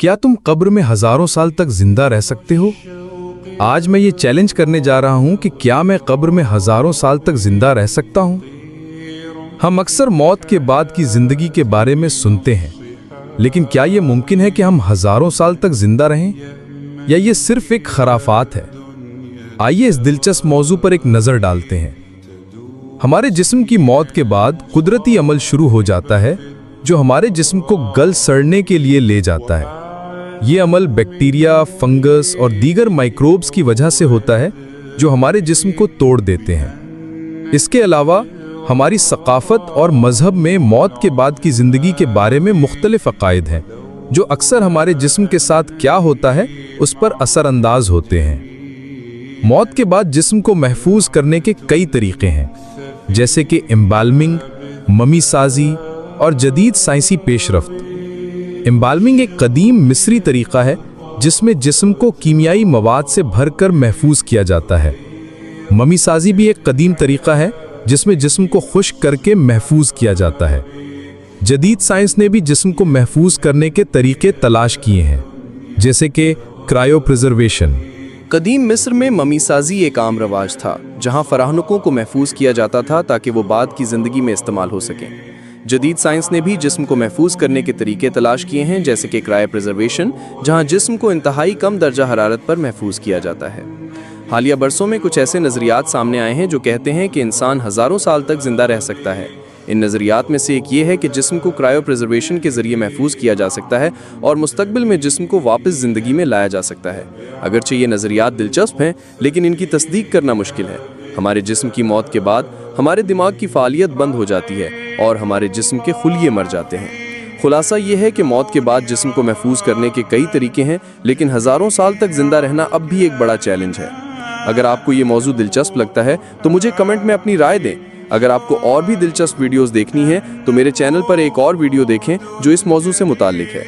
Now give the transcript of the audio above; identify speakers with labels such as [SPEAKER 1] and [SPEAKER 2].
[SPEAKER 1] क्या तुम कब्र में हजारों साल तक जिंदा रह सकते हो? आज मैं ये चैलेंज करने जा रहा हूं कि क्या मैं कब्र में हजारों साल तक जिंदा रह सकता हूं? हम अक्सर मौत के बाद की जिंदगी के बारे में सुनते हैं, लेकिन क्या यह मुमकिन है कि हम हजारों साल तक जिंदा रहें, या ये सिर्फ एक खराफात है? आइए इस दिलचस्प मौजू पर एक नजर डालते हैं। हमारे जिस्म की मौत के बाद कुदरती अमल शुरू हो जाता है जो हमारे जिस्म को गल सड़ने के लिए ले जाता है। ये अमल बैक्टीरिया, फंगस और दीगर माइक्रोब्स की वजह से होता है जो हमारे जिस्म को तोड़ देते हैं। इसके अलावा हमारी सकाफत और मजहब में मौत के बाद की जिंदगी के बारे में मुख्तलिफ अकायद हैं जो अक्सर हमारे जिस्म के साथ क्या होता है उस पर असरअंदाज होते हैं। मौत के बाद जिस्म को महफूज करने के कई तरीके हैं, जैसे कि एम्बाल्मिंग, ममी साजी और जदीद साइंसी पेशरफ्त। एम्बाल्मिंग एक कदीम मिस्री तरीका है जिसमें जिस्म को कीमियाई मवाद से भरकर महफूज किया जाता है। ममी साजी भी एक कदीम तरीका है जिसमें जिस्म को खुश्क करके महफूज किया जाता है। जदीद साइंस ने भी जिस्म को महफूज करने के तरीके तलाश किए हैं, जैसे कि क्रायोप्रिजर्वेशन।
[SPEAKER 2] कदीम मिस्र में ममी साजी एक आम रवाज था, जहां फराहनुकों को महफूज किया जाता था ताकि वो बाद की जिंदगी में इस्तेमाल हो सकें। जदीद साइंस ने भी जिस्म को महफूज करने के तरीके तलाश किए हैं, जैसे कि क्रायोप्रिजर्वेशन, जहां जिस्म को इंतहाई कम दर्जा हरारत पर महफूज किया जाता है। हालिया बरसों में कुछ ऐसे नज़रियात सामने आए हैं जो कहते हैं कि इंसान हज़ारों साल तक जिंदा रह सकता है। इन नज़रियात में से एक ये है कि जिस्म को क्रायोप्रिजर्वेशन के ज़रिए महफूज किया जा सकता है और मुस्तकबिल में जिस्म को वापस ज़िंदगी में लाया जा सकता है। अगरचे ये नज़रियात दिलचस्प हैं, लेकिन इनकी तस्दीक करना मुश्किल है। हमारे जिस्म की मौत के बाद हमारे दिमाग की फ़ालियत बंद हो जाती है और हमारे जिस्म के खुलिये मर जाते हैं। खुलासा ये है कि मौत के बाद जिस्म को महफूज करने के कई तरीके हैं, लेकिन हज़ारों साल तक जिंदा रहना अब भी एक बड़ा चैलेंज है। अगर आपको ये मौजू दिलचस्प लगता है तो मुझे कमेंट में अपनी राय दें। अगर आपको और भी दिलचस्प वीडियोस देखनी है तो मेरे चैनल पर एक और वीडियो देखें जो इस मौजू से मुताल्लिक है।